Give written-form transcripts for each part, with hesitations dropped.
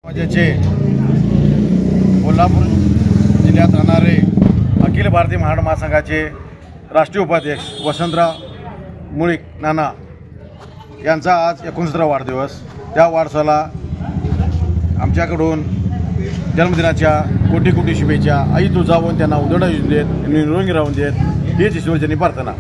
समाजाचे कोल्हापूर जिल्ह्यात राहणारे अखिल भारतीय महाराष्ट्र महासंघाचे राष्ट्रीय उपाध्यक्ष वसंतराव मुळीक नाना यांचा आज 69वा वाढदिवस। त्या वाढदिवसाला आमच्याकडून जन्मदिनाच्या कोटी कोटी शुभेच्छा। आई तुळजाभवानी त्यांना उदंड येऊन देत, निरोगी राहून देत हीच ईश्वरचरणी प्रार्थना।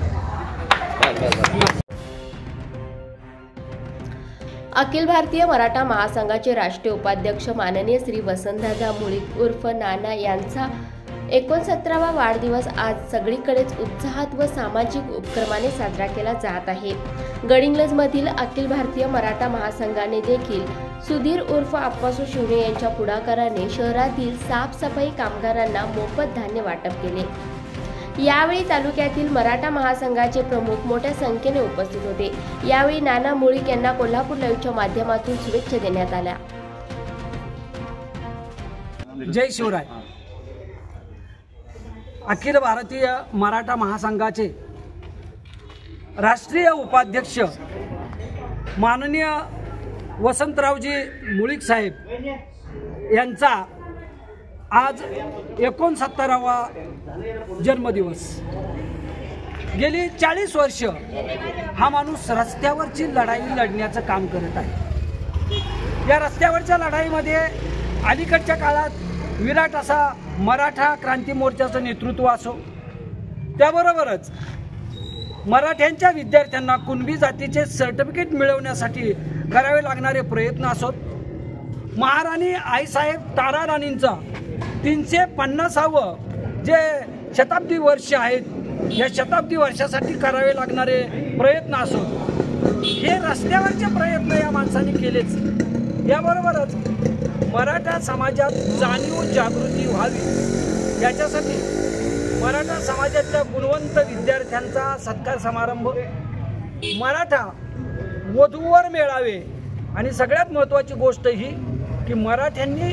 अखिल भारतीय मराठा महासंघाचे राष्ट्रीय उपाध्यक्ष माननीय श्री वसंतदादा मुळीक उर्फ नाना यांचा 69वा वाढदिवस आज सगळीकडेच उत्साहात व सामाजिक उपक्रमाने साजरा केला जात आहे। गडिंग्लजमधील अखिल भारतीय मराठा महासंघाने देखील सुधीर उर्फ आप्पासू शिवणे यांच्या पुढाकाराने शहरातील साफसफाई कामगारांना मोफत धान्य वाटप केले। यावेळी तालुक्यातील मराठा महासंघाचे प्रमुख मोठ्या संख्येने उपस्थित होते। यावेळी नाना मुळीक यांना कोल्हापूर लाईव्हच्या माध्यमातून शुभेच्छा देण्यात आल्या। जय शिवराय। अखिल भारतीय मराठा महासंघाचे राष्ट्रीय उपाध्यक्ष माननीय वसंतरावजी मुळीक साहेब यांचा आज 69वा जन्मदिवस। गेली 40 वर्ष हा माणूस रस्त्यावरची लढाई लढण्याचं काम करत आहे। या रस्त्यावरच्या लढाईमध्ये अलीकडच्या काळात विराट असा मराठा क्रांती मोर्चाचं नेतृत्व असो, त्याबरोबरच मराठ्यांच्या विद्यार्थ्यांना कुणबी जातीचे सर्टिफिकेट मिळवण्यासाठी करावे लागणारे प्रयत्न असोत, महाराणी आईसाहेब तारा राणींचा 350वे जे शताब्दी वर्ष आहेत, या शताब्दी वर्षासाठी करावे लागणारे प्रयत्न असोत, हे रस्त्यावरचे प्रयत्न या माणसांनी केलेच। याबरोबरच मराठा समाजात जाणीव जागृती व्हावी याच्यासाठी मराठा समाजातल्या गुणवंत विद्यार्थ्यांचा सत्कार समारंभ, मराठा वधूवर मेळावे आणि सगळ्यात महत्त्वाची गोष्ट ही की मराठ्यांनी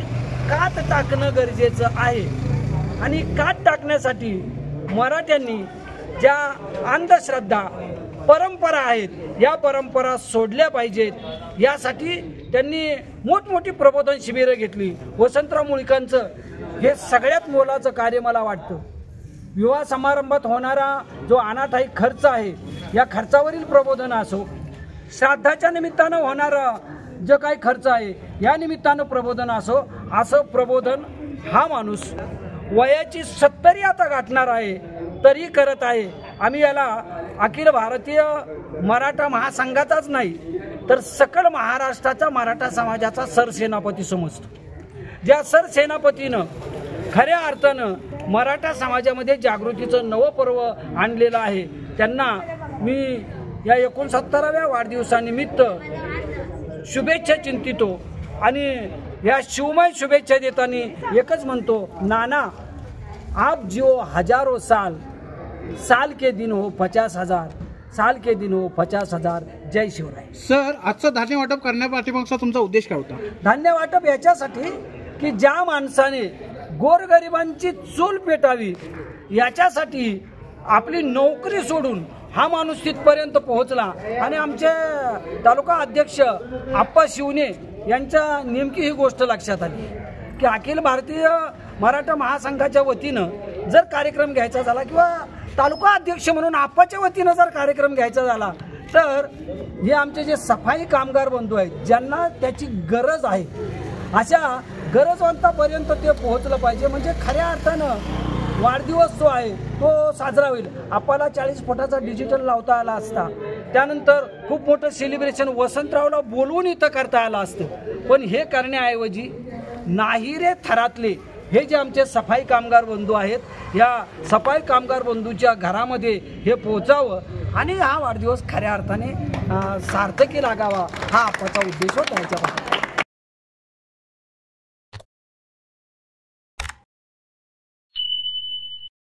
कात टाकणं गरजेचं आहे आणि कात टाकण्यासाठी मराठ्यांनी ज्या अंधश्रद्धा परंपरा आहेत या परंपरा सोडल्या पाहिजेत, यासाठी त्यांनी मोठमोठी प्रबोधन शिबिरं घेतली। वसंतराव मुळीकांचं हे सगळ्यात मोलाचं कार्य मला वाटतं। विवाह समारंभात होणारा जो अनाठायी खर्च आहे या खर्चावरील प्रबोधन असो, श्राद्धाच्या निमित्तानं होणारा जो काही खर्च आहे या निमित्तानं प्रबोधन असो, असं प्रबोधन हा माणूस वयाची 70 आता गाठणार आहे तरी करत आहे। आम्ही याला अखिल भारतीय मराठा महासंघाचाच नाही तर सकल महाराष्ट्राच्या मराठा समाजाचा सरसेनापती समजतो। ज्या सरसेनापतीनं खऱ्या अर्थानं मराठा समाजामध्ये जागृतीचं नवं पर्व आणलेलं आहे, त्यांना मी या 69व्या वाढदिवसानिमित्त शुभेच्छा चिंतितो आणि या शिवमय शुभेच्छा देताना एकच म्हणतो, नाना आप जिओ हजारों साल, साल के दिन हो 50,000, साल के दिन हो 50,000। जय शिवराय। सर, आजचं धान्य वाटप करण्यापाठीमागचा तुमचा उद्देश काय होता? धान्य वाटप याच्यासाठी की ज्या माणसाने गोरगरिबांची चूल पेटावी याच्यासाठी आपली नोकरी सोडून हा माणूस तिथपर्यंत पोहोचला आणि आमचे तालुका अध्यक्ष आप्पा शिवणे यांच्या नेमकी ही गोष्ट लक्षात आली की अखिल भारतीय मराठा महासंघाच्या वतीनं जर कार्यक्रम घ्यायचा झाला किंवा तालुका अध्यक्ष म्हणून आप्पाच्या वतीनं जर कार्यक्रम घ्यायचा झाला तर हे आमचे जे सफाई कामगार बंधू आहेत ज्यांना त्याची गरज आहे अशा गरजवंतापर्यंत ते पोहोचलं पाहिजे, म्हणजे खऱ्या अर्थानं वाढदिवस जो आहे तो साजरा होईल। आपल्याला 40 फुटाचा डिजिटल लावता आला असता, त्यानंतर खूप मोठं सेलिब्रेशन वसंतरावला बोलवून इथं करता आलं असतं, पण हे करण्याऐवजी नाहीरे थरातले हे जे आमचे सफाई कामगार बंधू आहेत या सफाई कामगार बंधूच्या घरामध्ये हे पोहोचावं आणि हा वाढदिवस खऱ्या अर्थाने सार्थकी लागावा हा आपाचा उद्देश होता। याच्या